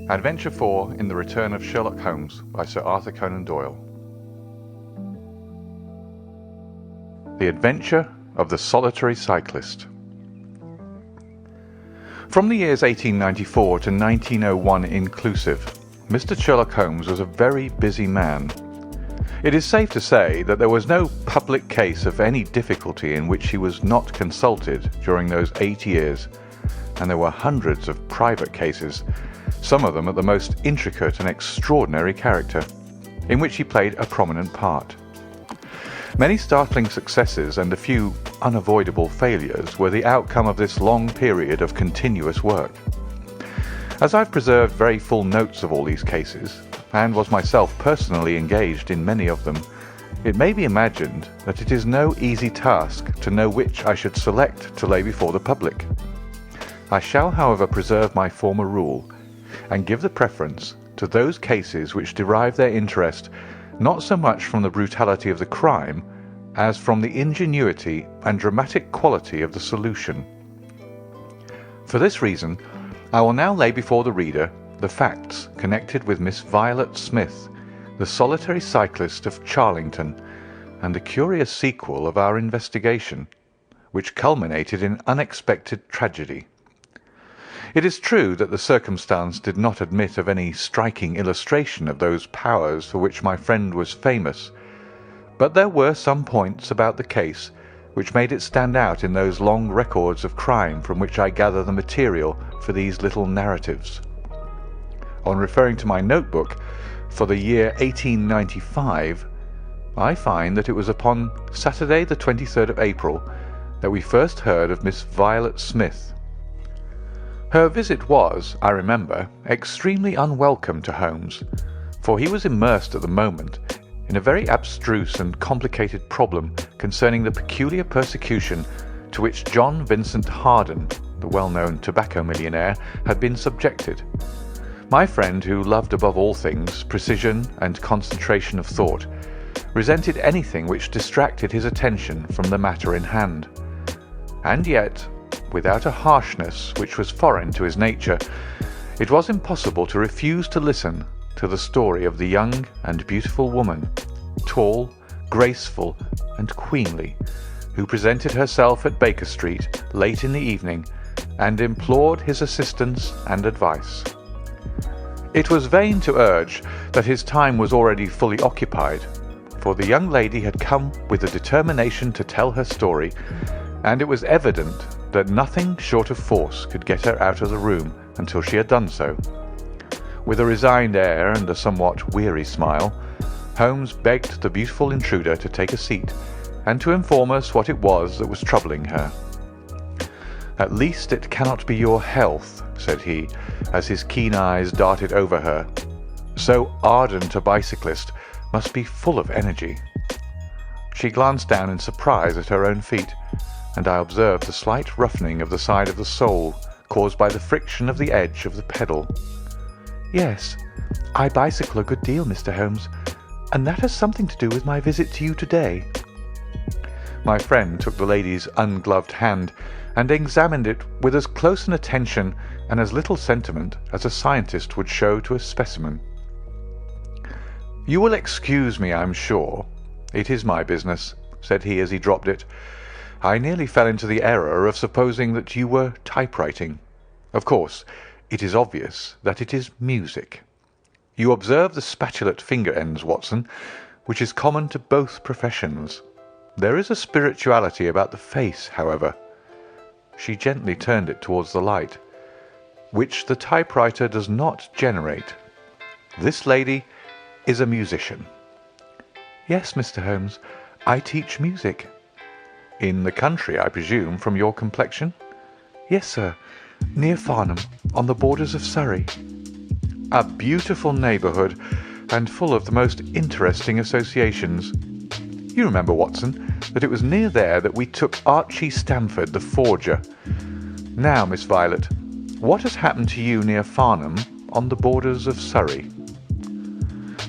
Adventure 4 in the Return of Sherlock Holmes by Sir Arthur Conan Doyle. The Adventure of the Solitary Cyclist. From the years 1894 to 1901 inclusive, Mr. Sherlock Holmes was a very busy man. It is safe to say that there was no public case of any difficulty in which he was not consulted during those 8 years, and there were hundreds of private cases, some of them at the most intricate and extraordinary character, in which he played a prominent part. Many startling successes and a few unavoidable failures were the outcome of this long period of continuous work. As I've preserved very full notes of all these cases, and was myself personally engaged in many of them, it may be imagined that it is no easy task to know which I should select to lay before the public. I shall, however, preserve my former rule, and give the preference to those cases which derive their interest not so much from the brutality of the crime as from the ingenuity and dramatic quality of the solution. For this reason, I will now lay before the reader the facts connected with Miss Violet Smith, the solitary cyclist of Charlington, and the curious sequel of our investigation, which culminated in unexpected tragedy. It is true that the circumstance did not admit of any striking illustration of those powers for which my friend was famous, but there were some points about the case which made it stand out in those long records of crime from which I gather the material for these little narratives. On referring to my notebook for the year 1895, I find that it was upon Saturday the 23rd of April that we first heard of Miss Violet Smith. Her visit was, I remember, extremely unwelcome to Holmes, for he was immersed at the moment in a very abstruse and complicated problem concerning the peculiar persecution to which John Vincent Harden, the well-known tobacco millionaire, had been subjected. My friend, who loved above all things precision and concentration of thought, resented anything which distracted his attention from the matter in hand. And yet, without a harshness which was foreign to his nature, it was impossible to refuse to listen to the story of the young and beautiful woman, tall, graceful, and queenly, who presented herself at Baker Street late in the evening and implored his assistance and advice. It was vain to urge that his time was already fully occupied, for the young lady had come with the determination to tell her story, and it was evident that nothing short of force could get her out of the room until she had done so. With a resigned air and a somewhat weary smile, Holmes begged the beautiful intruder to take a seat and to inform us what it was that was troubling her. "At least it cannot be your health," said he, as his keen eyes darted over her. "So ardent a bicyclist must be full of energy." She glanced down in surprise at her own feet, and I observed the slight roughening of the side of the sole caused by the friction of the edge of the pedal. "Yes, I bicycle a good deal, Mr. Holmes, and that has something to do with my visit to you today." My friend took the lady's ungloved hand and examined it with as close an attention and as little sentiment as a scientist would show to a specimen. "You will excuse me, I'm sure. It is my business," said he as he dropped it. "I nearly fell into the error of supposing that you were typewriting. Of course, it is obvious that it is music. You observe the spatulate finger ends, Watson, which is common to both professions. There is a spirituality about the face, however," she gently turned it towards the light, "which the typewriter does not generate. This lady is a musician." "Yes, Mr. Holmes, I teach music." "In the country, I presume, from your complexion?" "Yes, sir, near Farnham, on the borders of Surrey." "A beautiful neighbourhood, and full of the most interesting associations. You remember, Watson, that it was near there that we took Archie Stamford, the forger. Now, Miss Violet, what has happened to you near Farnham, on the borders of Surrey?"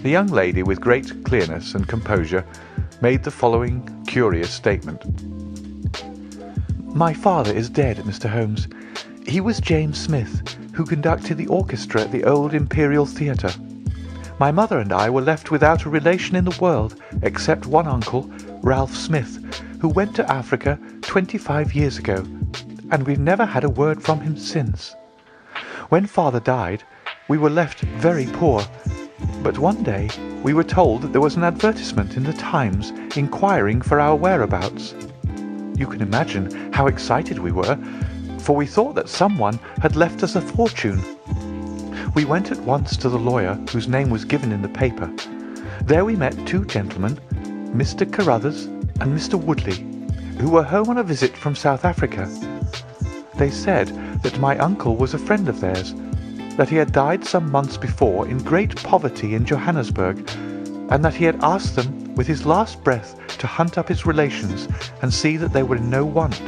The young lady, with great clearness and composure, made the following curious statement. "My father is dead, Mr. Holmes. He was James Smith, who conducted the orchestra at the old Imperial Theatre. My mother and I were left without a relation in the world except one uncle, Ralph Smith, who went to Africa 25 years ago, and we've never had a word from him since. When father died, we were left very poor, but one day we were told that there was an advertisement in the Times inquiring for our whereabouts. You can imagine how excited we were, for we thought that someone had left us a fortune. We went at once to the lawyer whose name was given in the paper. There we met two gentlemen, Mr. Carruthers and Mr. Woodley, who were home on a visit from South Africa. They said that my uncle was a friend of theirs, that he had died some months before in great poverty in Johannesburg, and that he had asked them with his last breath to hunt up his relations and see that they were in no want.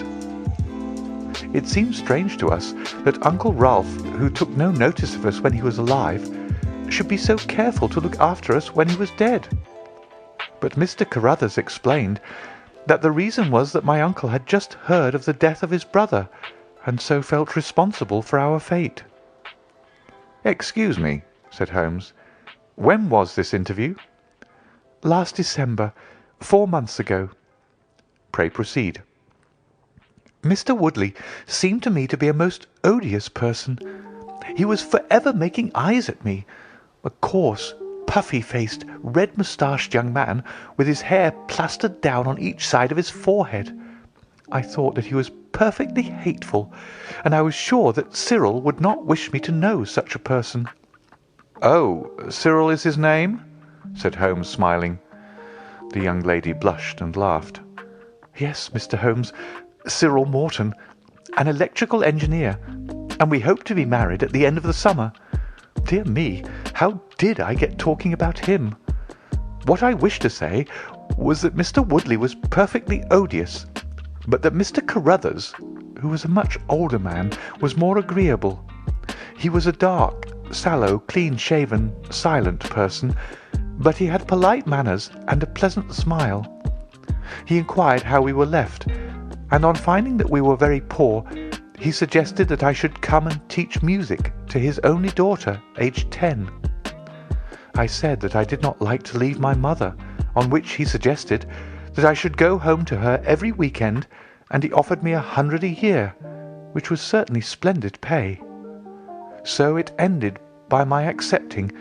It seemed strange to us that Uncle Ralph, who took no notice of us when he was alive, should be so careful to look after us when he was dead. But Mr. Carruthers explained that the reason was that my uncle had just heard of the death of his brother, and so felt responsible for our fate. "Excuse me," said Holmes. "When was this interview?" "Last December, 4 months ago." "Pray proceed." "Mr. Woodley seemed to me to be a most odious person. He was forever making eyes at me, a coarse, puffy-faced, red-moustached young man with his hair plastered down on each side of his forehead. I thought that he was perfectly hateful, and I was sure that Cyril would not wish me to know such a person." "Oh, Cyril is his name?" said Holmes, smiling. The young lady blushed and laughed. "Yes, Mr. Holmes, Cyril Morton, an electrical engineer, and we hope to be married at the end of the summer. Dear me, how did I get talking about him? What I wished to say was that Mr. Woodley was perfectly odious, but that Mr. Carruthers, who was a much older man, was more agreeable. He was a dark, sallow, clean-shaven, silent person, but he had polite manners and a pleasant smile. He inquired how we were left, and on finding that we were very poor, he suggested that I should come and teach music to his only daughter, aged 10. I said that I did not like to leave my mother, on which he suggested that I should go home to her every weekend, and he offered me 100 a year, which was certainly splendid pay. So it ended by my accepting,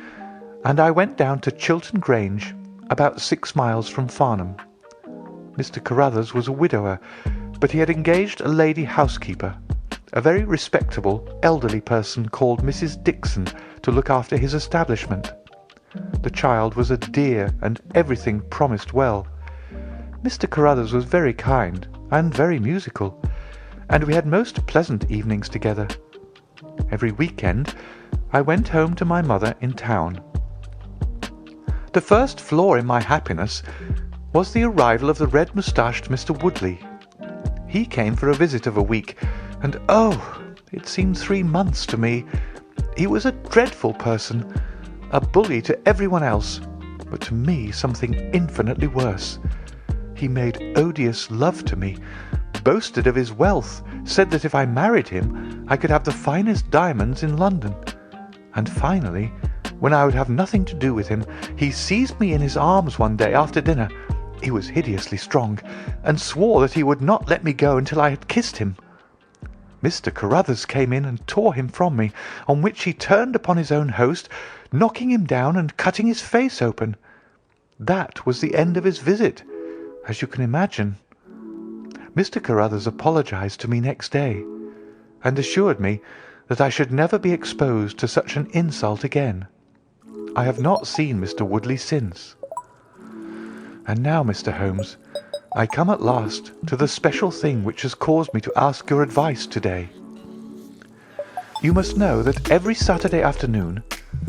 and I went down to Chiltern Grange, about 6 miles from Farnham. Mr. Carruthers was a widower, but he had engaged a lady housekeeper, a very respectable, elderly person called Mrs. Dixon, to look after his establishment. The child was a dear, and everything promised well. Mr. Carruthers was very kind and very musical, and we had most pleasant evenings together. Every weekend I went home to my mother in town. The first flaw in my happiness was the arrival of the red-moustached Mr. Woodley. He came for a visit of a week, and it seemed 3 months to me. He was a dreadful person, a bully to everyone else, but to me something infinitely worse. He made odious love to me, boasted of his wealth, said that if I married him I could have the finest diamonds in London, and finally, when I would have nothing to do with him, he seized me in his arms one day after dinner — he was hideously strong — and swore that he would not let me go until I had kissed him. Mr. Carruthers came in and tore him from me, on which he turned upon his own host, knocking him down and cutting his face open. That was the end of his visit, as you can imagine. Mr. Carruthers apologized to me next day, and assured me that I should never be exposed to such an insult again. I have not seen Mr. Woodley since. And now, Mr. Holmes, I come at last to the special thing which has caused me to ask your advice today. You must know that every Saturday afternoon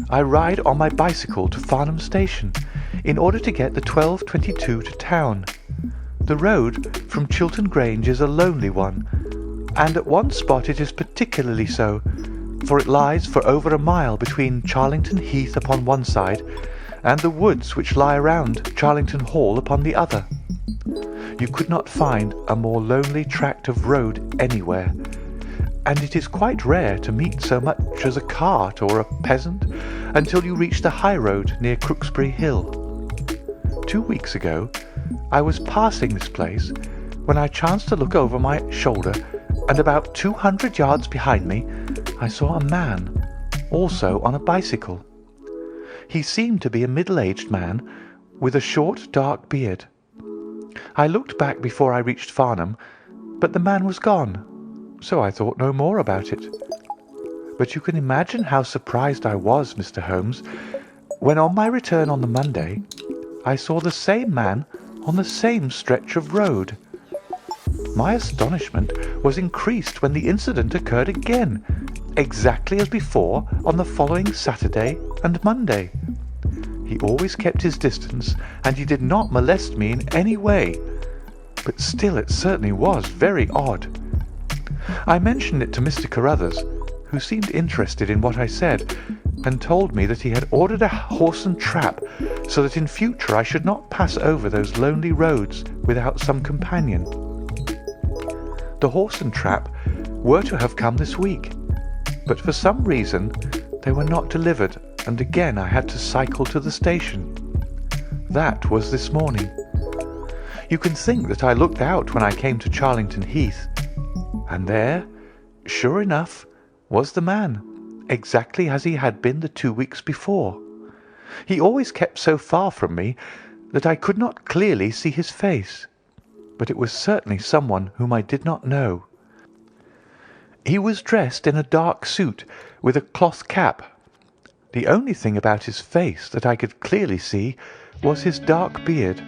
I ride on my bicycle to Farnham Station in order to get the 12:22 to town. The road from Chiltern Grange is a lonely one, and at one spot it is particularly so, for it lies for over a mile between Charlington Heath upon one side and the woods which lie around Charlington Hall upon the other. You could not find a more lonely tract of road anywhere, and it is quite rare to meet so much as a cart or a peasant until you reach the high road near Crooksbury Hill. 2 weeks ago, I was passing this place when I chanced to look over my shoulder, and about 200 yards behind me I saw a man, also on a bicycle. He seemed to be a middle-aged man with a short dark beard. I looked back before I reached Farnham, but the man was gone, so I thought no more about it. But you can imagine how surprised I was, Mr. Holmes, when on my return on the Monday I saw the same man on the same stretch of road. My astonishment was increased when the incident occurred again, exactly as before on the following Saturday and Monday. He always kept his distance, and he did not molest me in any way, but still it certainly was very odd. I mentioned it to Mr. Carruthers, who seemed interested in what I said, and told me that he had ordered a horse and trap so that in future I should not pass over those lonely roads without some companion. The horse and trap were to have come this week, but for some reason they were not delivered, and again I had to cycle to the station. That was this morning. You can think that I looked out when I came to Charlington Heath, and there, sure enough, was the man, exactly as he had been the 2 weeks before. He always kept so far from me that I could not clearly see his face, but it was certainly someone whom I did not know. He was dressed in a dark suit with a cloth cap. The only thing about his face that I could clearly see was his dark beard.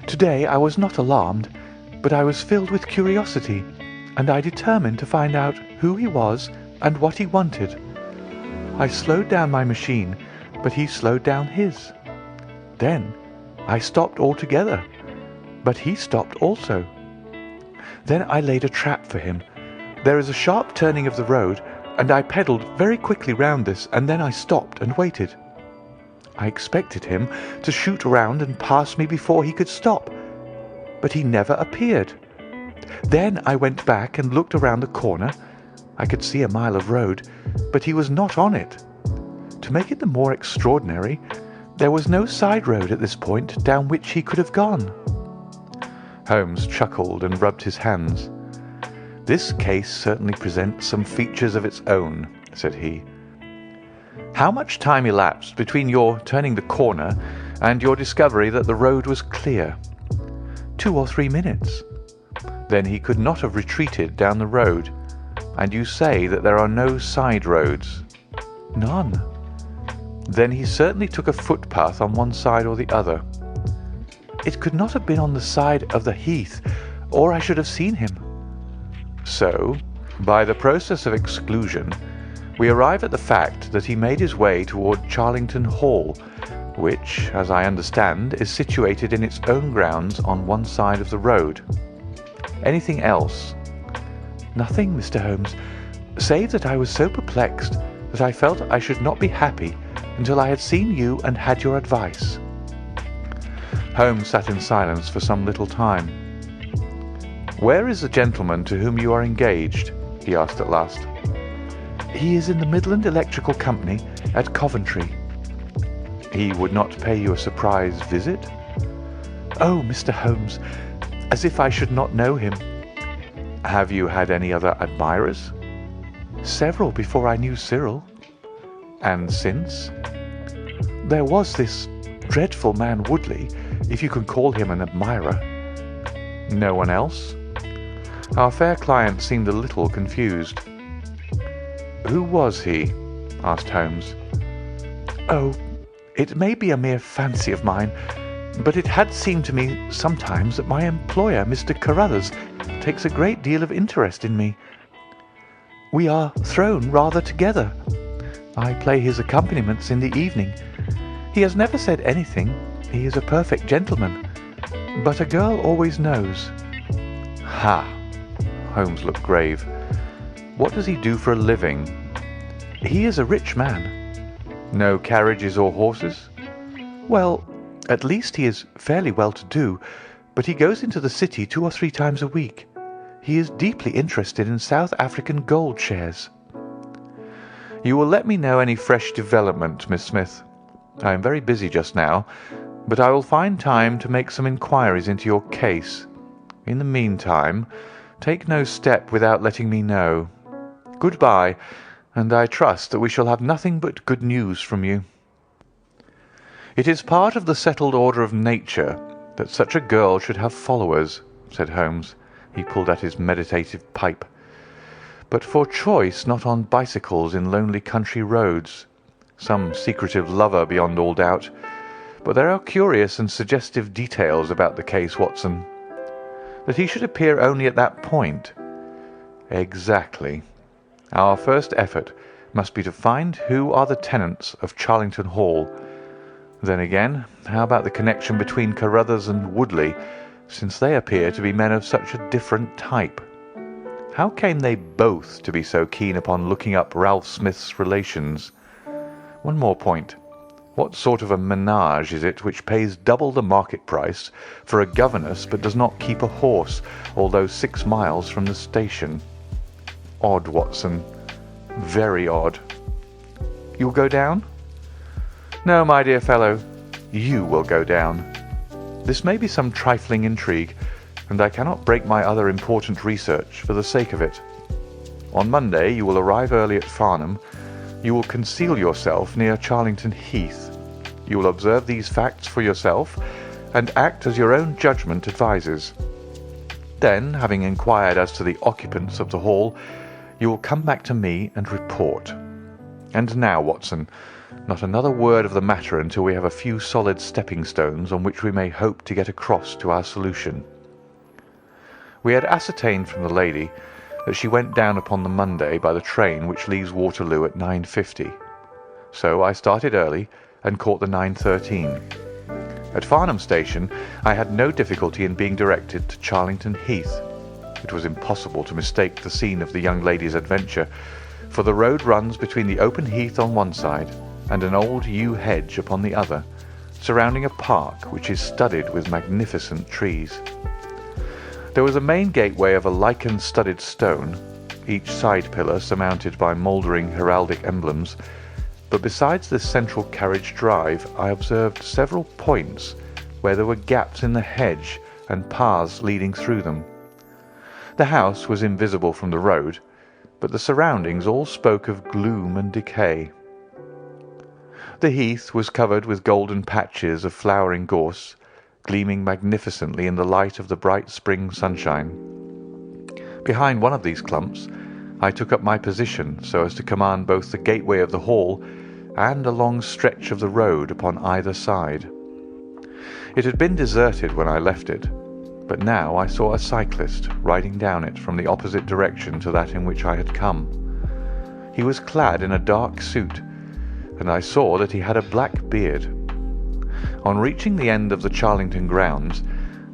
Today I was not alarmed, but I was filled with curiosity, and I determined to find out who he was and what he wanted. I slowed down my machine, but he slowed down his. Then I stopped altogether, but he stopped also. Then I laid a trap for him. There is a sharp turning of the road, and I pedalled very quickly round this, and then I stopped and waited. I expected him to shoot round and pass me before he could stop, but he never appeared. Then I went back and looked around the corner. I could see a mile of road, but he was not on it. To make it the more extraordinary, there was no side road at this point down which he could have gone. Holmes chuckled and rubbed his hands. "This case certainly presents some features of its own," said he. "How much time elapsed between your turning the corner and your discovery that the road was clear?" 2 or 3 minutes. "Then he could not have retreated down the road, and you say that there are no side roads?" "None." "Then he certainly took a footpath on one side or the other." "It could not have been on the side of the heath, or I should have seen him." "So, by the process of exclusion, we arrive at the fact that he made his way toward Charlington Hall, which, as I understand, is situated in its own grounds on one side of the road. Anything else?" "Nothing, Mr. Holmes, save that I was so perplexed that I felt I should not be happy until I had seen you and had your advice." Holmes sat in silence for some little time. "Where is the gentleman to whom you are engaged?" he asked at last. "He is in the Midland Electrical Company at Coventry." "He would not pay you a surprise visit?" "Oh, Mr. Holmes, as if I should not know him." "Have you had any other admirers?" "Several before I knew Cyril." "And since?" "There was this dreadful man Woodley, if you can call him an admirer." "No one else?" Our fair client seemed a little confused. "Who was he?" asked Holmes. "Oh, it may be a mere fancy of mine, but it had seemed to me sometimes that my employer, Mr. Carruthers, takes a great deal of interest in me. We are thrown rather together. I play his accompaniments in the evening. He has never said anything. He is a perfect gentleman, but a girl always knows." "Ha!" Holmes looked grave. "What does he do for a living?" "He is a rich man." "No carriages or horses?" "Well, at least he is fairly well-to-do, but he goes into the city 2 or 3 times a week. He is deeply interested in South African gold shares." "You will let me know any fresh development, Miss Smith. I am very busy just now, but I will find time to make some inquiries into your case. In the meantime, take no step without letting me know. Good-bye, and I trust that we shall have nothing but good news from you." "It is part of the settled order of nature that such a girl should have followers," said Holmes. He pulled at his meditative pipe. "But for choice not on bicycles in lonely country roads. Some secretive lover beyond all doubt. But there are curious and suggestive details about the case, Watson. That he should appear only at that point. Exactly. Our first effort must be to find who are the tenants of Charlington Hall. Then again, how about the connection between Carruthers and Woodley, since they appear to be men of such a different type? How came they both to be so keen upon looking up Ralph Smith's relations? One more point. What sort of a menage is it which pays double the market price for a governess but does not keep a horse, although 6 miles from the station? Odd, Watson. Very odd. You'll go down? No, my dear fellow, you will go down. This may be some trifling intrigue, and I cannot break my other important research for the sake of it. On Monday you will arrive early at Farnham. You will conceal yourself near Charlington Heath. You will observe these facts for yourself, and act as your own judgment advises. Then, having inquired as to the occupants of the hall, you will come back to me and report. And now, Watson, not another word of the matter until we have a few solid stepping stones on which we may hope to get across to our solution." We had ascertained from the lady that she went down upon the Monday by the train which leaves Waterloo at 9:50. So I started early and caught the 9:13. At Farnham Station I had no difficulty in being directed to Charlington Heath. It was impossible to mistake the scene of the young lady's adventure, for the road runs between the open heath on one side and an old yew hedge upon the other, surrounding a park which is studded with magnificent trees. There was a main gateway of a lichen-studded stone, each side pillar surmounted by mouldering heraldic emblems, but besides this central carriage drive I observed several points where there were gaps in the hedge and paths leading through them. The house was invisible from the road, but the surroundings all spoke of gloom and decay. The heath was covered with golden patches of flowering gorse, gleaming magnificently in the light of the bright spring sunshine. Behind one of these clumps I took up my position so as to command both the gateway of the hall and a long stretch of the road upon either side. It had been deserted when I left it, but now I saw a cyclist riding down it from the opposite direction to that in which I had come. He was clad in a dark suit, and I saw that he had a black beard. On reaching the end of the Charlington grounds,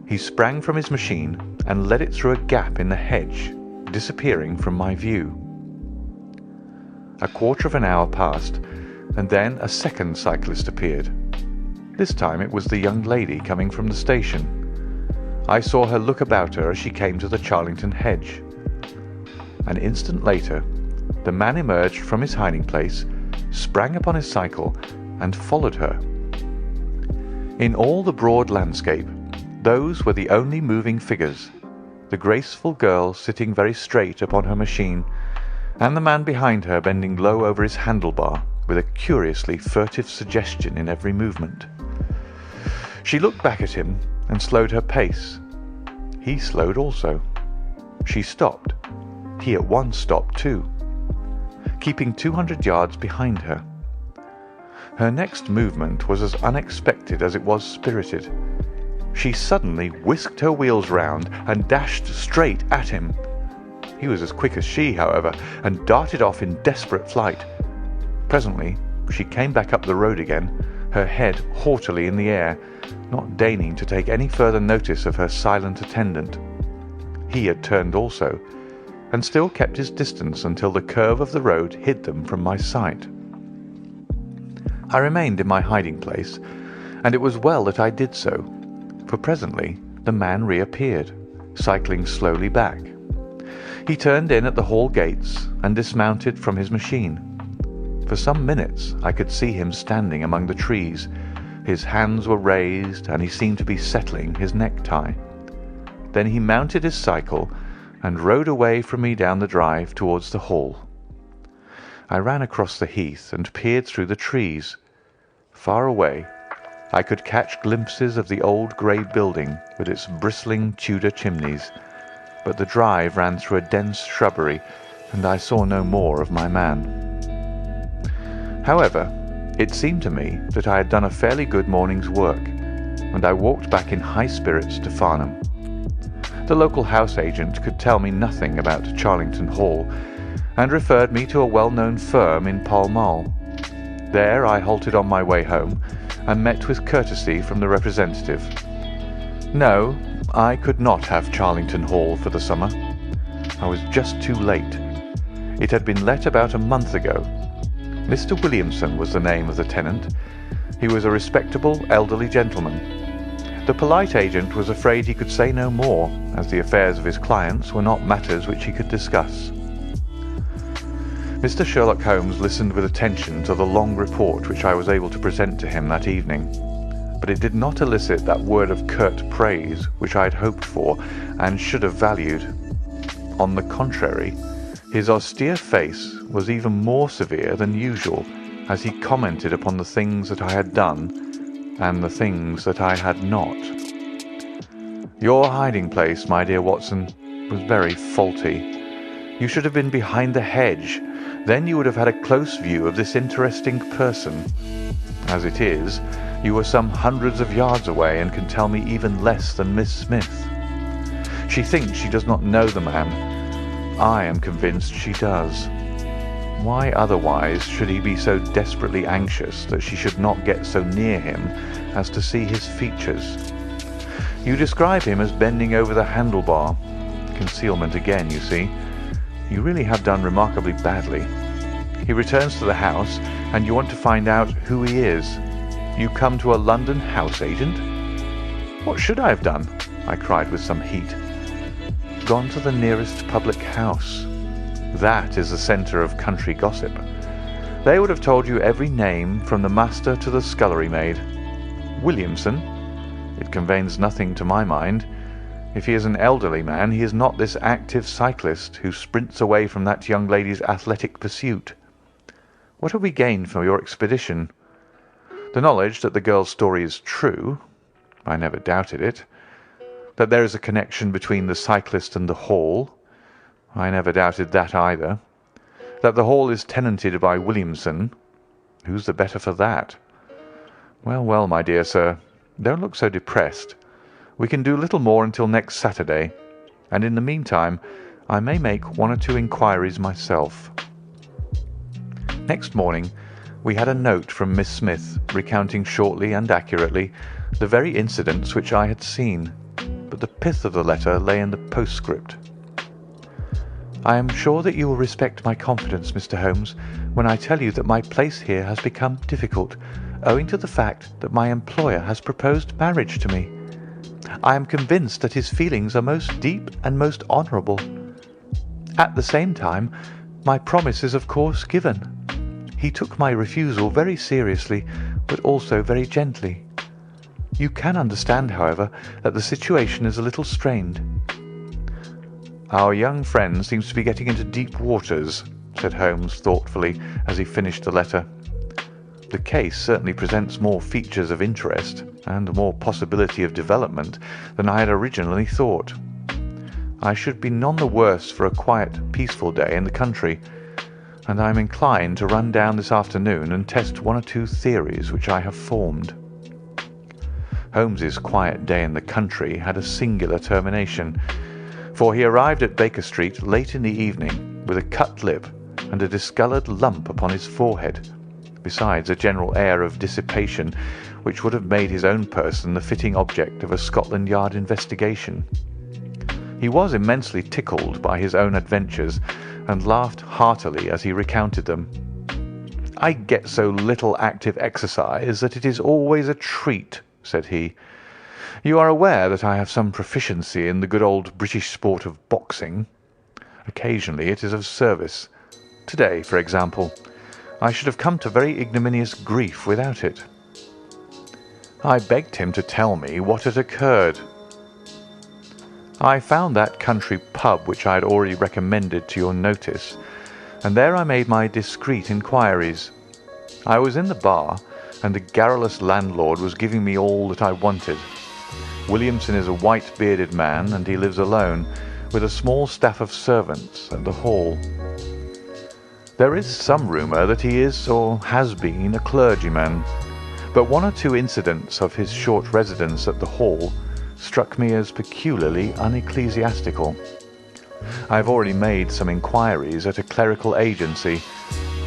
he sprang from his machine and led it through a gap in the hedge, disappearing from my view. A quarter of an hour passed, and then a second cyclist appeared. This time it was the young lady coming from the station. I saw her look about her as she came to the Charlington hedge. An instant later, the man emerged from his hiding place, sprang upon his cycle, and followed her. In all the broad landscape, those were the only moving figures, the graceful girl sitting very straight upon her machine, and the man behind her bending low over his handlebar with a curiously furtive suggestion in every movement. She looked back at him and slowed her pace. He slowed also. She stopped. He at once stopped too, keeping 200 yards behind her. Her next movement was as unexpected as it was spirited. She suddenly whisked her wheels round and dashed straight at him. He was as quick as she, however, and darted off in desperate flight. Presently she came back up the road again, her head haughtily in the air, not deigning to take any further notice of her silent attendant. He had turned also, and still kept his distance until the curve of the road hid them from my sight. I remained in my hiding place, and it was well that I did so, for presently the man reappeared, cycling slowly back, He turned in at the hall gates and dismounted from his machine. For some minutes I could see him standing among the trees. His hands were raised and he seemed to be settling his necktie. Then he mounted his cycle and rode away from me down the drive towards the hall. I ran across the heath and peered through the trees. Far away I could catch glimpses of the old grey building with its bristling Tudor chimneys, but the drive ran through a dense shrubbery and I saw no more of my man. However, it seemed to me that I had done a fairly good morning's work, and I walked back in high spirits to Farnham. The local house agent could tell me nothing about Charlington Hall, and referred me to a well-known firm in Pall Mall. There I halted on my way home, and met with courtesy from the representative. No, I could not have Charlington Hall for the summer. I was just too late. It had been let about a month ago. Mr. Williamson was the name of the tenant. He was a respectable, elderly gentleman. The polite agent was afraid he could say no more, as the affairs of his clients were not matters which he could discuss. Mr. Sherlock Holmes listened with attention to the long report which I was able to present to him that evening, but it did not elicit that word of curt praise which I had hoped for and should have valued. On the contrary, his austere face was even more severe than usual as he commented upon the things that I had done and the things that I had not. Your hiding place, my dear Watson, was very faulty. You should have been behind the hedge. Then you would have had a close view of this interesting person. As it is, you were some hundreds of yards away and can tell me even less than Miss Smith. She thinks she does not know the man. I am convinced she does. Why otherwise should he be so desperately anxious that she should not get so near him as to see his features? You describe him as bending over the handlebar. Concealment again, you see. You really have done remarkably badly. He returns to the house, and you want to find out who he is. You come to a London house agent? What should I have done? I cried with some heat. Gone to the nearest public house. That is the centre of country gossip. They would have told you every name from the master to the scullery maid. Williamson? It conveys nothing to my mind. If he is an elderly man, he is not this active cyclist who sprints away from that young lady's athletic pursuit. What have we gained from your expedition? The knowledge that the girl's story is true. I never doubted it. That there is a connection between the cyclist and the hall. I never doubted that either. That the hall is tenanted by Williamson. Who's the better for that? Well, well, my dear sir, don't look so depressed. We can do little more until next Saturday, and in the meantime I may make one or two inquiries myself. Next morning we had a note from Miss Smith recounting shortly and accurately the very incidents which I had seen, but the pith of the letter lay in the postscript. I am sure that you will respect my confidence, Mr. Holmes, when I tell you that my place here has become difficult, owing to the fact that my employer has proposed marriage to me. I am convinced that his feelings are most deep and most honourable. At the same time, my promise is of course given. He took my refusal very seriously, but also very gently. You can understand, however, that the situation is a little strained. Our young friend seems to be getting into deep waters, said Holmes thoughtfully as he finished the letter. The case certainly presents more features of interest and more possibility of development than I had originally thought. I should be none the worse for a quiet, peaceful day in the country, and I am inclined to run down this afternoon and test one or two theories which I have formed. Holmes's quiet day in the country had a singular termination, for he arrived at Baker Street late in the evening with a cut lip and a discoloured lump upon his forehead, besides a general air of dissipation which would have made his own person the fitting object of a Scotland Yard investigation. He was immensely tickled by his own adventures and laughed heartily as he recounted them. I get so little active exercise that it is always a treat, said he. You are aware that I have some proficiency in the good old British sport of boxing. Occasionally it is of service. Today, for example, I should have come to very ignominious grief without it. I begged him to tell me what had occurred. I found that country pub which I had already recommended to your notice, and there I made my discreet inquiries. I was in the bar, and the garrulous landlord was giving me all that I wanted. Williamson is a white-bearded man, and he lives alone, with a small staff of servants at the Hall. There is some rumour that he is, or has been, a clergyman, but one or two incidents of his short residence at the Hall struck me as peculiarly unecclesiastical. I have already made some inquiries at a clerical agency,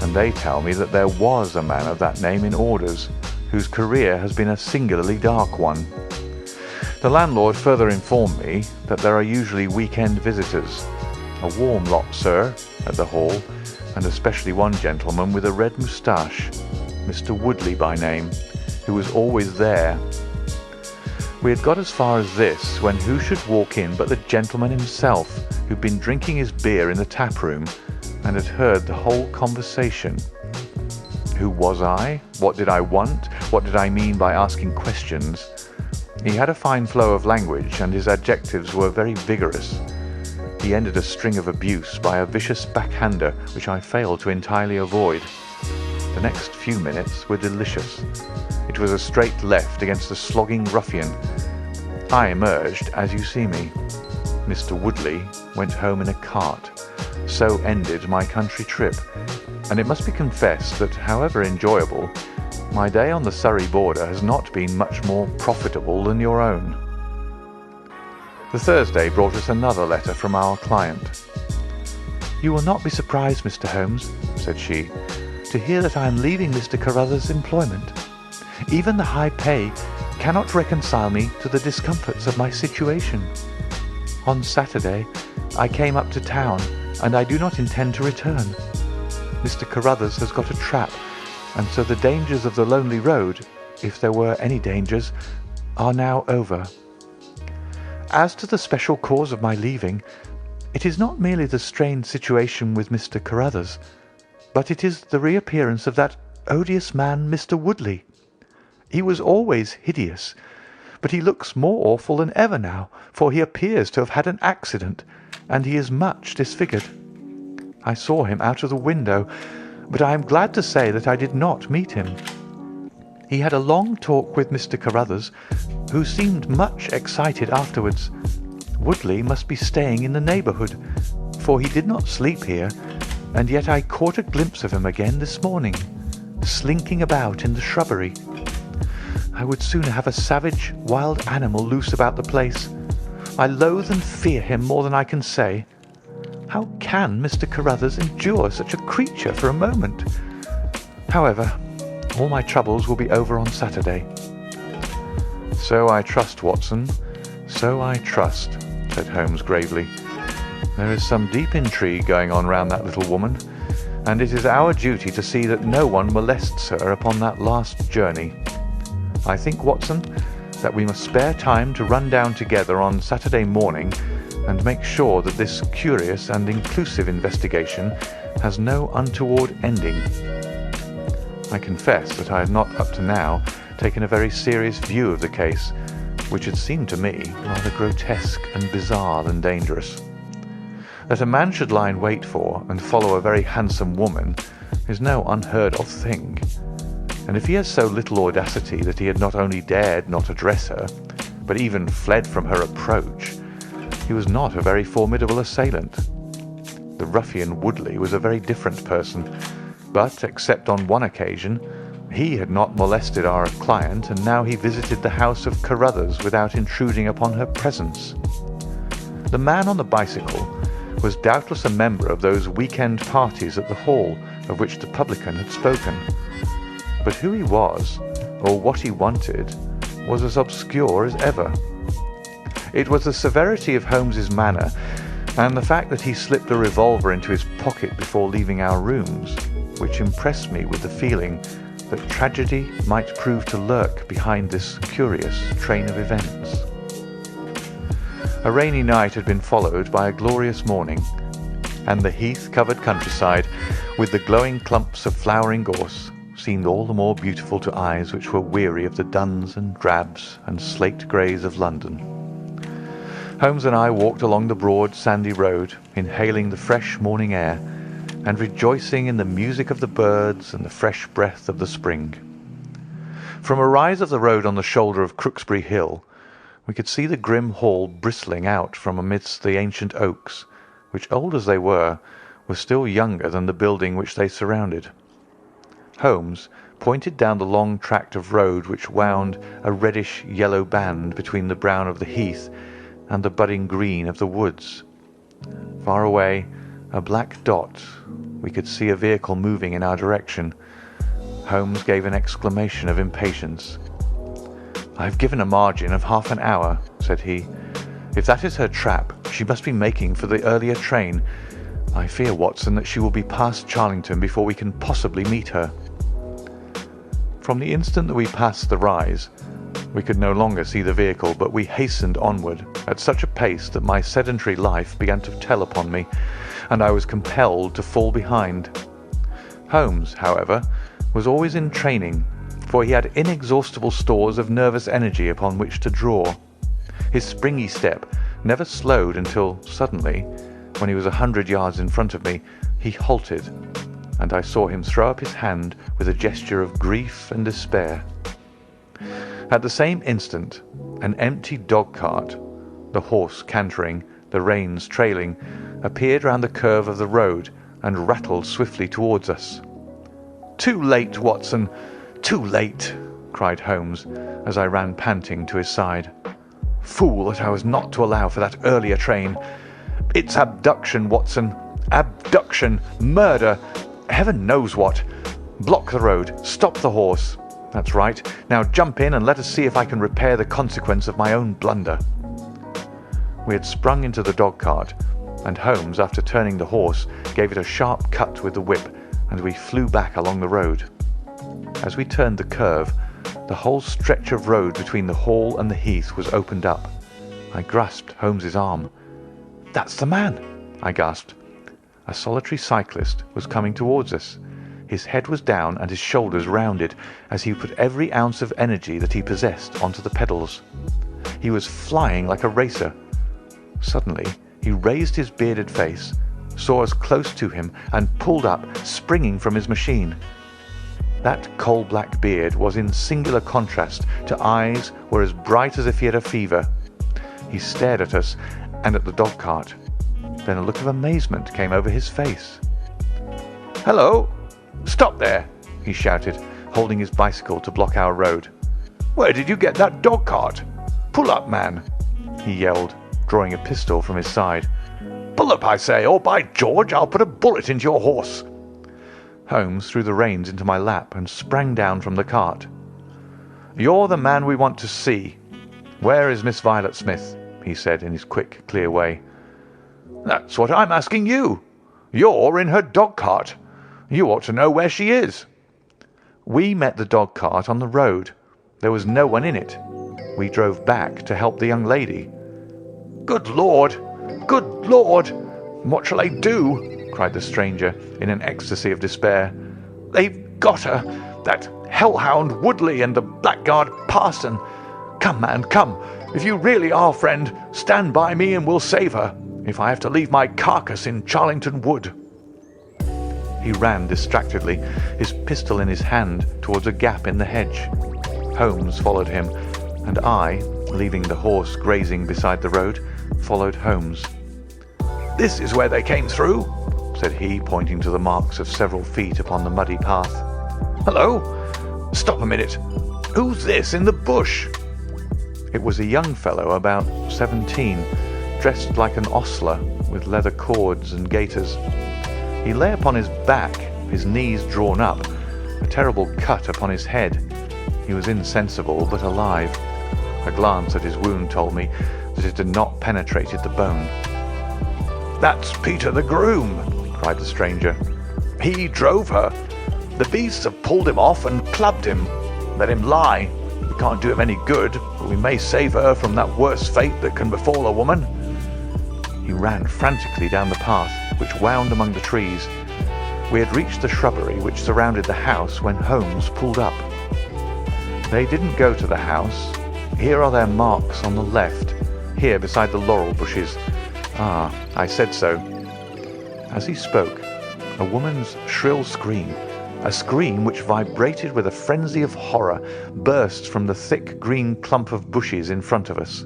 and they tell me that there was a man of that name in orders, whose career has been a singularly dark one. The landlord further informed me that there are usually weekend visitors, a warm lot, sir, at the Hall, and especially one gentleman with a red moustache, Mr. Woodley by name, who was always there. We had got as far as this when who should walk in but the gentleman himself, who'd been drinking his beer in the tap-room and had heard the whole conversation. Who was I? What did I want? What did I mean by asking questions? He had a fine flow of language, and his adjectives were very vigorous. He ended a string of abuse by a vicious backhander which I failed to entirely avoid. The next few minutes were delicious. It was a straight left against a slogging ruffian. I emerged as you see me. Mr. Woodley went home in a cart. So ended my country trip, and it must be confessed that, however enjoyable, my day on the Surrey border has not been much more profitable than your own. The Thursday brought us another letter from our client. "You will not be surprised, Mr. Holmes," said she, "to hear that I am leaving Mr. Carruthers' employment. Even the high pay cannot reconcile me to the discomforts of my situation. On Saturday I came up to town, and I do not intend to return. Mr. Carruthers has got a trap, and so the dangers of the lonely road, if there were any dangers, are now over. As to the special cause of my leaving, it is not merely the strained situation with Mr. Carruthers, but it is the reappearance of that odious man, Mr. Woodley. He was always hideous, but he looks more awful than ever now, for he appears to have had an accident, and he is much disfigured. I saw him out of the window, but I am glad to say that I did not meet him. He had a long talk with Mr. Carruthers, who seemed much excited afterwards. Woodley must be staying in the neighbourhood, for he did not sleep here, and yet I caught a glimpse of him again this morning, slinking about in the shrubbery. I would sooner have a savage, wild animal loose about the place. I loathe and fear him more than I can say. How can Mr. Carruthers endure such a creature for a moment? However, all my troubles will be over on Saturday." "So I trust, Watson, so I trust," said Holmes gravely. "There is some deep intrigue going on round that little woman, and it is our duty to see that no one molests her upon that last journey. I think, Watson, that we must spare time to run down together on Saturday morning and make sure that this curious and inclusive investigation has no untoward ending." I confess that I had not up to now taken a very serious view of the case, which had seemed to me rather grotesque and bizarre than dangerous. That a man should lie in wait for and follow a very handsome woman is no unheard of thing, and if he has so little audacity that he had not only dared not address her, but even fled from her approach, he was not a very formidable assailant. The ruffian Woodley was a very different person, but, except on one occasion, he had not molested our client, and now he visited the house of Carruthers without intruding upon her presence. The man on the bicycle was doubtless a member of those week-end parties at the Hall of which the publican had spoken, but who he was, or what he wanted, was as obscure as ever. It was the severity of Holmes's manner, and the fact that he slipped a revolver into his pocket before leaving our rooms, which impressed me with the feeling that tragedy might prove to lurk behind this curious train of events. A rainy night had been followed by a glorious morning. and the heath-covered countryside, with the glowing clumps of flowering gorse, seemed all the more beautiful to eyes which were weary of the duns and drabs and slate greys of London. Holmes and I walked along the broad sandy road, inhaling the fresh morning air, and rejoicing in the music of the birds and the fresh breath of the spring. From a rise of the road on the shoulder of Crooksbury Hill, we could see the grim hall bristling out from amidst the ancient oaks, which, old as they were still younger than the building which they surrounded. Holmes pointed down the long tract of road which wound a reddish-yellow band between the brown of the heath and the budding green of the woods. Far away, a black dot, we could see a vehicle moving in our direction. Holmes gave an exclamation of impatience. "I've given a margin of half an hour," said he. "If that is her trap, she must be making for the earlier train. I fear, Watson, that she will be past Charlington before we can possibly meet her." From the instant that we passed the rise, we could no longer see the vehicle, but we hastened onward at such a pace that my sedentary life began to tell upon me, and I was compelled to fall behind. Holmes, however, was always in training, for he had inexhaustible stores of nervous energy upon which to draw. His springy step never slowed until suddenly, when he was 100 yards in front of me, he halted, and I saw him throw up his hand with a gesture of grief and despair. At the same instant, an empty dog-cart, the horse cantering, the reins trailing, appeared round the curve of the road and rattled swiftly towards us. "Too late, Watson, too late!" cried Holmes, as I ran panting to his side. "Fool that I was not to allow for that earlier train! It's abduction, Watson, abduction, murder, heaven knows what! Block the road, stop the horse. That's right. Now jump in and let us see if I can repair the consequence of my own blunder." We had sprung into the dog-cart, and Holmes, after turning the horse, gave it a sharp cut with the whip, and we flew back along the road. As we turned the curve, the whole stretch of road between the hall and the heath was opened up. I grasped Holmes's arm. "That's the man!" I gasped. A solitary cyclist was coming towards us. His head was down and his shoulders rounded, as he put every ounce of energy that he possessed onto the pedals. He was flying like a racer. Suddenly, he raised his bearded face, saw us close to him, and pulled up, springing from his machine. That coal-black beard was in singular contrast to eyes were as bright as if he had a fever. He stared at us and at the dog-cart. Then a look of amazement came over his face. "Hello! Stop there!" he shouted, holding his bicycle to block our road. "Where did you get that dog-cart? Pull up, man!" he yelled, drawing a pistol from his side. "Pull up, I say, or by George, I'll put a bullet into your horse!" Holmes threw the reins into my lap and sprang down from the cart. "You're the man we want to see. Where is Miss Violet Smith?" he said in his quick, clear way. "That's what I'm asking you. You're in her dog-cart. You ought to know where she is." "We met the dog-cart on the road. There was no one in it. We drove back to help the young lady." "Good Lord! Good Lord! What shall I do?" cried the stranger in an ecstasy of despair. "They've got her, that hellhound Woodley and the blackguard parson. Come, man, come. If you really are friend, stand by me and we'll save her, if I have to leave my carcass in Charlington Wood." He ran distractedly, his pistol in his hand, towards a gap in the hedge. Holmes followed him, and I, leaving the horse grazing beside the road, followed Holmes. "This is where they came through," said he, pointing to the marks of several feet upon the muddy path. "Hello! Stop a minute. Who's this in the bush?" It was a young fellow about 17, dressed like an ostler, with leather cords and gaiters. He lay upon his back, his knees drawn up, a terrible cut upon his head. He was insensible, but alive. A glance at his wound told me that it had not penetrated the bone. "That's Peter the groom," cried the stranger. "He drove her. The beasts have pulled him off and clubbed him. Let him lie. We can't do him any good, but we may save her from that worst fate that can befall a woman." He ran frantically down the path, which wound among the trees. We had reached the shrubbery which surrounded the house when Holmes pulled up. They didn't go to the house. Here are their marks on the left, here beside the laurel bushes. Ah, I said so. As he spoke, a woman's shrill scream, a scream which vibrated with a frenzy of horror, burst from the thick green clump of bushes in front of us.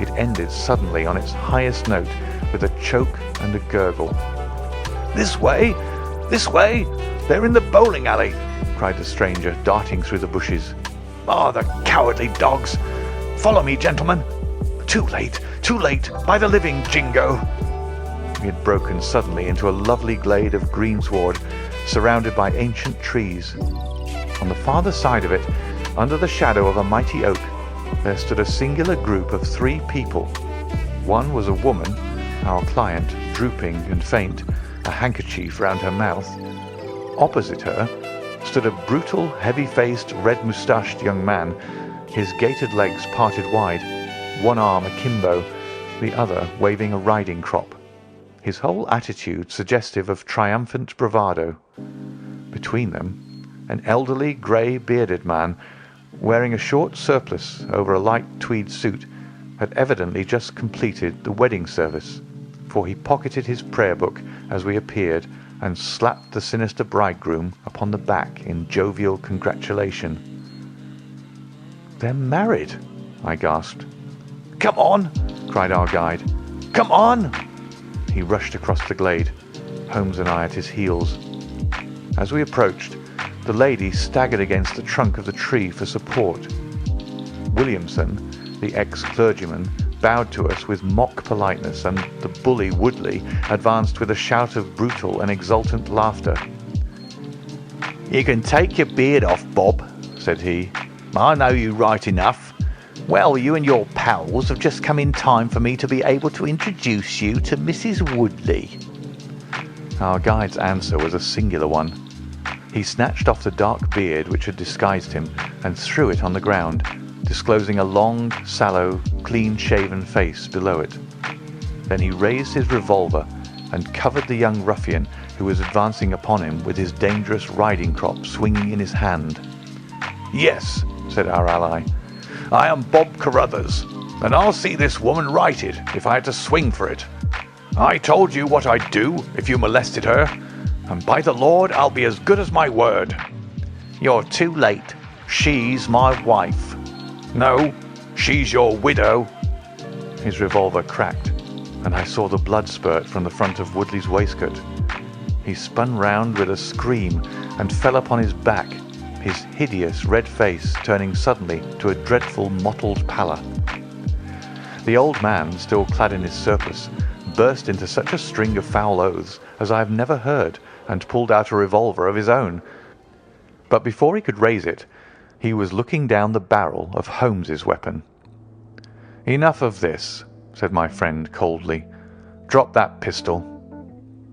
It ended suddenly on its highest note with a choke and a gurgle. "This way! This way! They're in the bowling alley!" cried the stranger, darting through the bushes. "Ah, the cowardly dogs! Follow me, gentlemen! Too late! Too late! By the living jingo!" We had broken suddenly into a lovely glade of greensward, surrounded by ancient trees. On the farther side of it, under the shadow of a mighty oak, there stood a singular group of 3 people. One was a woman, our client, drooping and faint, a handkerchief round her mouth. Opposite her stood a brutal, heavy-faced, red-moustached young man, his gaitered legs parted wide, one arm akimbo, the other waving a riding crop, his whole attitude suggestive of triumphant bravado. Between them, an elderly, grey-bearded man, wearing a short surplice over a light tweed suit, had evidently just completed the wedding service, for he pocketed his prayer book as we appeared and slapped the sinister bridegroom upon the back in jovial congratulation. "They're married," I gasped. "Come on!" cried our guide. "Come on!" He rushed across the glade, Holmes and I at his heels. As we approached, the lady staggered against the trunk of the tree for support. Williamson, the ex-clergyman, bowed to us with mock politeness, and the bully Woodley advanced with a shout of brutal and exultant laughter. "You can take your beard off, Bob," said he. "I know you right enough. Well, you and your pals have just come in time for me to be able to introduce you to Mrs. Woodley." Our guide's answer was a singular one. He snatched off the dark beard which had disguised him and threw it on the ground, disclosing a long, sallow, clean-shaven face below it. Then he raised his revolver and covered the young ruffian who was advancing upon him with his dangerous riding crop swinging in his hand. "Yes," said our ally, "I am Bob Carruthers, and I'll see this woman righted if I had to swing for it. I told you what I'd do if you molested her, and by the Lord I'll be as good as my word." "You're too late. She's my wife." "No, she's your widow." His revolver cracked, and I saw the blood spurt from the front of Woodley's waistcoat. He spun round with a scream and fell upon his back, his hideous red face turning suddenly to a dreadful mottled pallor. The old man, still clad in his surplice, burst into such a string of foul oaths as I have never heard, and pulled out a revolver of his own. But before he could raise it, he was looking down the barrel of Holmes's weapon. "Enough of this," said my friend coldly. "Drop that pistol.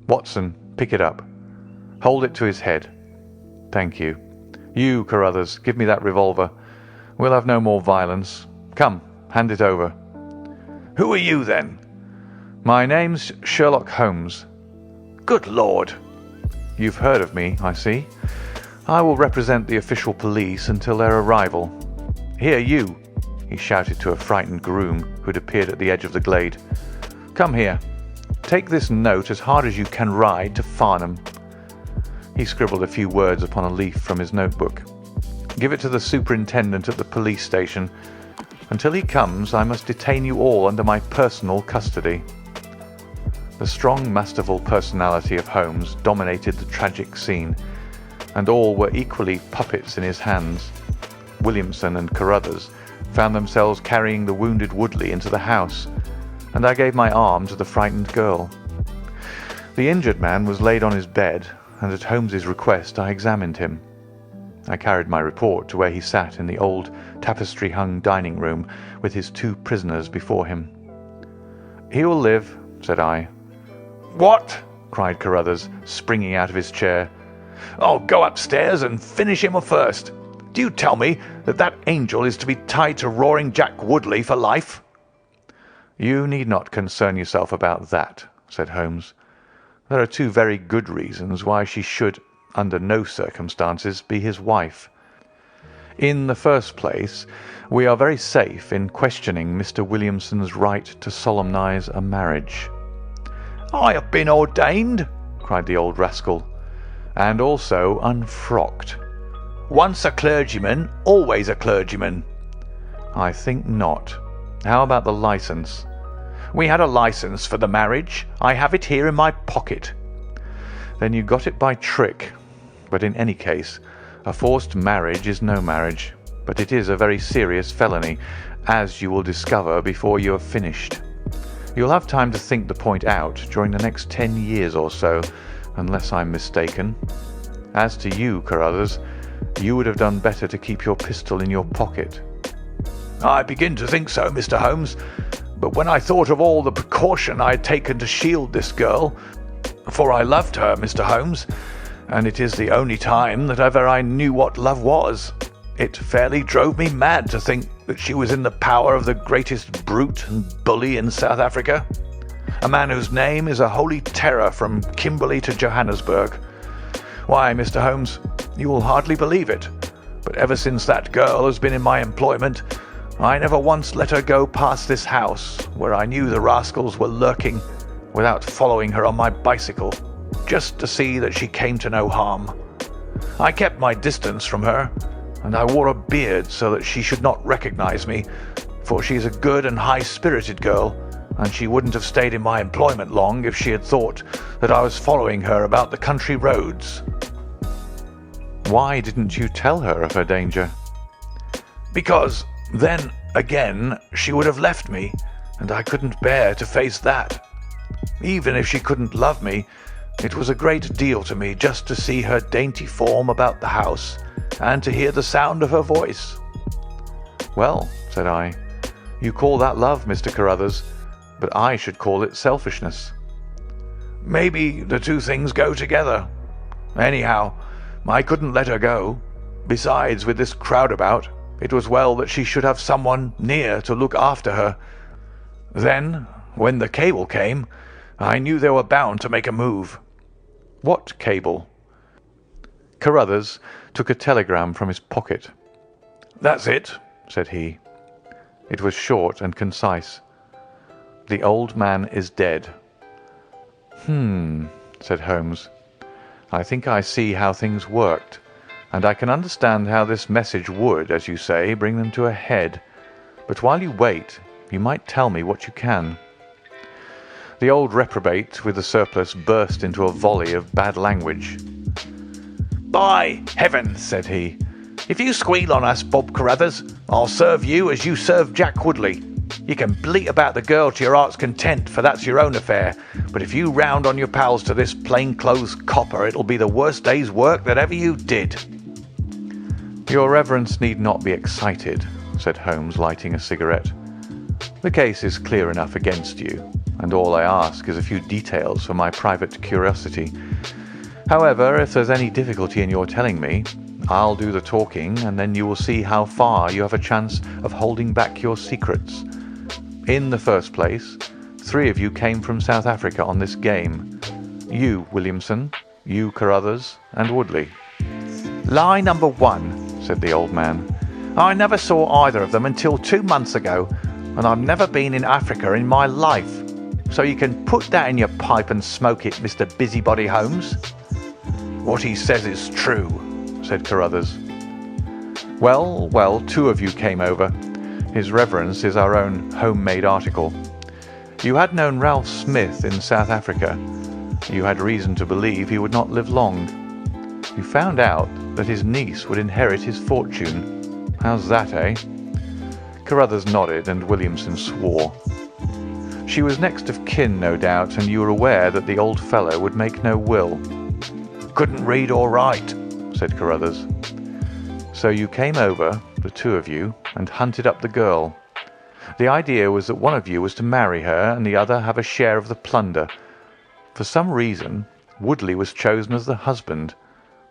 Watson, pick it up. Hold it to his head. Thank you. You, Carruthers, give me that revolver. We'll have no more violence. Come, hand it over." "Who are you, then?" "My name's Sherlock Holmes." "Good Lord!" "You've heard of me, I see. I will represent the official police until their arrival. Here, you," he shouted to a frightened groom who had appeared at the edge of the glade. "Come here. Take this note as hard as you can ride to Farnham." He scribbled a few words upon a leaf from his notebook. "Give it to the superintendent at the police station. Until he comes, I must detain you all under my personal custody." The strong, masterful personality of Holmes dominated the tragic scene, and all were equally puppets in his hands. Williamson and Carruthers found themselves carrying the wounded Woodley into the house, and I gave my arm to the frightened girl. The injured man was laid on his bed, and at Holmes's request I examined him. I carried my report to where he sat in the old tapestry-hung dining room with his 2 prisoners before him. "He will live," said I. "What?" cried Carruthers, springing out of his chair. "I'll go upstairs and finish him first. Do you tell me that that angel is to be tied to Roaring Jack Woodley for life?" "You need not concern yourself about that," said Holmes. There are two very good reasons why she should, under no circumstances, be his wife. In the first place, we are very safe in questioning Mr. Williamson's right to solemnize a marriage." "I have been ordained," cried the old rascal. "And also unfrocked." "Once a clergyman, always a clergyman." "I think not. How about the licence?" "We had a licence for the marriage. I have it here in my pocket." "Then you got it by trick. But in any case, a forced marriage is no marriage, but it is a very serious felony, as you will discover before you have finished. You'll have time to think the point out during the next 10 years or so, unless I'm mistaken. As to you, Carruthers, you would have done better to keep your pistol in your pocket." "I begin to think so, Mr. Holmes. But when I thought of all the precaution I had taken to shield this girl, for I loved her, Mr. Holmes, and it is the only time that ever I knew what love was, it fairly drove me mad to think that she was in the power of the greatest brute and bully in South Africa, a man whose name is a holy terror from Kimberley to Johannesburg. Why, Mr. Holmes, you will hardly believe it, but ever since that girl has been in my employment, I never once let her go past this house, where I knew the rascals were lurking, without following her on my bicycle, just to see that she came to no harm. I kept my distance from her, and I wore a beard so that she should not recognize me, for she is a good and high-spirited girl, and she wouldn't have stayed in my employment long if she had thought that I was following her about the country roads." "Why didn't you tell her of her danger?" "Because then, again, she would have left me, and I couldn't bear to face that. Even if she couldn't love me, it was a great deal to me just to see her dainty form about the house, and to hear the sound of her voice." "Well," said I, "you call that love, Mr. Carruthers, but I should call it selfishness." "Maybe the two things go together. Anyhow, I couldn't let her go. Besides, with this crowd about, it was well that she should have someone near to look after her. Then, when the cable came, I knew they were bound to make a move." "What cable?" Carruthers took a telegram from his pocket. "That's it," said he. It was short and concise. "The old man is dead." Said Holmes. "I think I see how things worked, and I can understand how this message would, as you say, bring them to a head. But while you wait, you might tell me what you can." The old reprobate with the surplice burst into a volley of bad language. "By heaven," said he, "if you squeal on us, Bob Carruthers, I'll serve you as you served Jack Woodley. You can bleat about the girl to your heart's content, for that's your own affair, but if you round on your pals to this plain-clothes copper, it'll be the worst day's work that ever you did." "Your reverence need not be excited," said Holmes, lighting a cigarette. "The case is clear enough against you, and all I ask is a few details for my private curiosity. However, if there's any difficulty in your telling me, I'll do the talking, and then you will see how far you have a chance of holding back your secrets. In the first place, 3 of you came from South Africa on this game. You, Williamson, you, Carruthers, and Woodley." "Lie number 1, said the old man. "I never saw either of them until 2 months ago, and I've never been in Africa in my life. So you can put that in your pipe and smoke it, Mr. Busybody Holmes." "What he says is true," said Carruthers. Well, 2 of you came over. His reverence is our own home-made article. You had known Ralph Smith in South Africa. You had reason to believe he would not live long. You found out that his niece would inherit his fortune. How's that, eh?" Carruthers nodded, and Williamson swore. "She was next of kin, no doubt, and you were aware that the old fellow would make no will." "Couldn't read or write," said Carruthers. "So you came over, the 2 of you, and hunted up the girl. The idea was that one of you was to marry her and the other have a share of the plunder. For some reason, Woodley was chosen as the husband.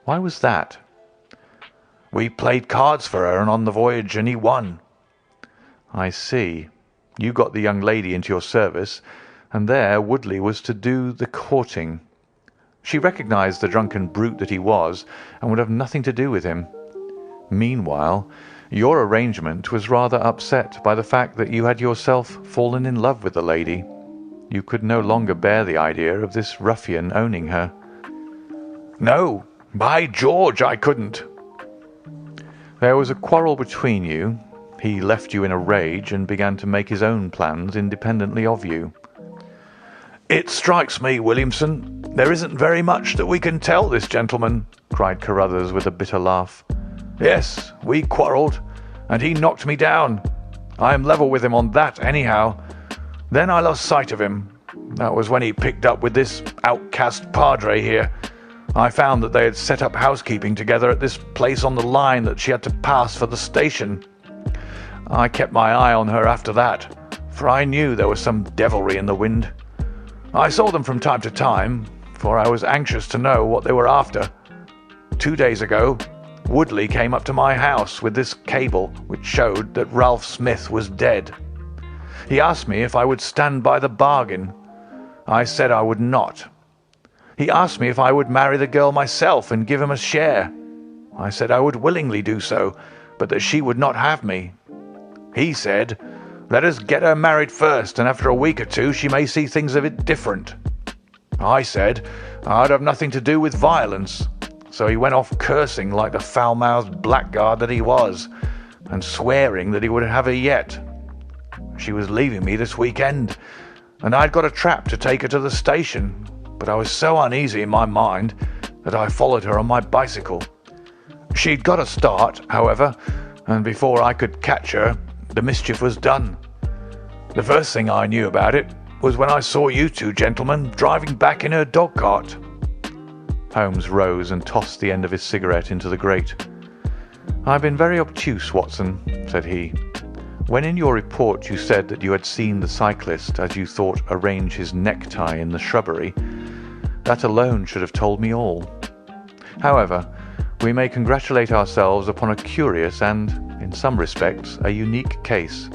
Why was that?" "We played cards for her and on the voyage, and he won." "I see. You got the young lady into your service, and there Woodley was to do the courting. She recognised the drunken brute that he was and would have nothing to do with him. Meanwhile, your arrangement was rather upset by the fact that you had yourself fallen in love with the lady. You could no longer bear the idea of this ruffian owning her. No, by George, I couldn't. There was a quarrel between you. He left you in a rage and began to make his own plans independently of you. It strikes me, Williamson, there isn't very much that we can tell this gentleman, cried Carruthers with a bitter laugh. Yes, we quarrelled, and he knocked me down. I am level with him on that, anyhow. Then I lost sight of him. That was when he picked up with this outcast padre here. I found that they had set up housekeeping together at this place on the line that she had to pass for the station. I kept my eye on her after that, for I knew there was some devilry in the wind. I saw them from time to time, for I was anxious to know what they were after. 2 days ago, Woodley came up to my house with this cable which showed that Ralph Smith was dead. He asked me if I would stand by the bargain. I said I would not. He asked me if I would marry the girl myself and give him a share. I said I would willingly do so, but that she would not have me. He said, let us get her married first, and after a week or two she may see things a bit different. I said I'd have nothing to do with violence, so he went off cursing like the foul-mouthed blackguard that he was, and swearing that he would have her yet. She was leaving me this weekend, and I'd got a trap to take her to the station, but I was so uneasy in my mind that I followed her on my bicycle. She'd got a start, however, and before I could catch her, the mischief was done. The first thing I knew about it was when I saw you two gentlemen driving back in her dog-cart. Holmes rose and tossed the end of his cigarette into the grate. I've been very obtuse, Watson, said he. When in your report you said that you had seen the cyclist, as you thought, arrange his necktie in the shrubbery, that alone should have told me all. However, we may congratulate ourselves upon a curious and, in some respects, a unique case.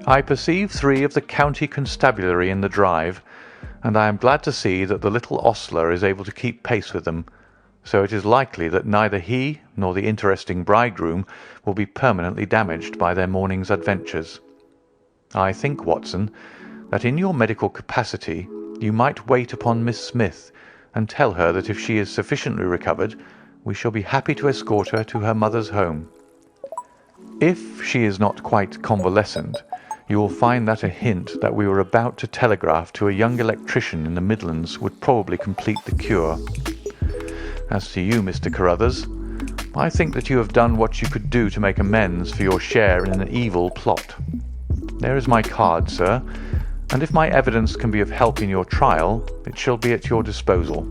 I perceive 3 of the county constabulary in the drive, and I am glad to see that the little ostler is able to keep pace with them, so it is likely that neither he nor the interesting bridegroom will be permanently damaged by their morning's adventures. I think, Watson, that in your medical capacity you might wait upon Miss Smith and tell her that if she is sufficiently recovered, we shall be happy to escort her to her mother's home. If she is not quite convalescent, you will find that a hint that we were about to telegraph to a young electrician in the Midlands would probably complete the cure. As to you, Mr. Carruthers, I think that you have done what you could do to make amends for your share in an evil plot. There is my card, sir, and if my evidence can be of help in your trial, it shall be at your disposal.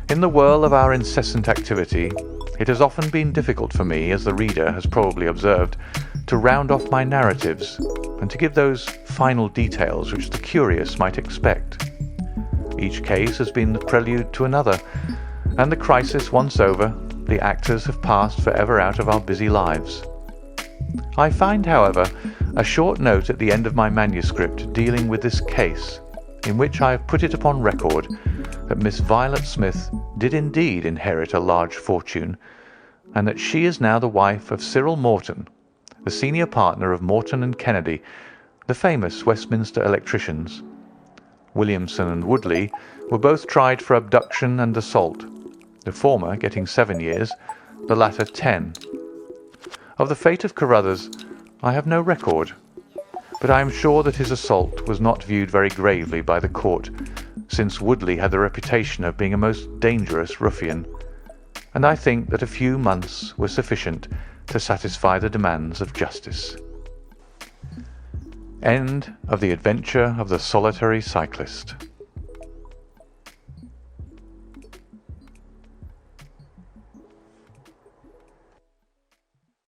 In the whirl of our incessant activity, it has often been difficult for me, as the reader has probably observed, to round off my narratives and to give those final details which the curious might expect. Each case has been the prelude to another, and the crisis once over, the actors have passed forever out of our busy lives. I find, however, a short note at the end of my manuscript dealing with this case, in which I have put it upon record that Miss Violet Smith did indeed inherit a large fortune, and that she is now the wife of Cyril Morton, the senior partner of Morton and Kennedy, the famous Westminster electricians. Williamson and Woodley were both tried for abduction and assault, the former getting 7 years, the latter 10. Of the fate of Carruthers I have no record, but I am sure that his assault was not viewed very gravely by the court, since Woodley had the reputation of being a most dangerous ruffian, and I think that a few months were sufficient to satisfy the demands of justice. End of The Adventure of the Solitary Cyclist.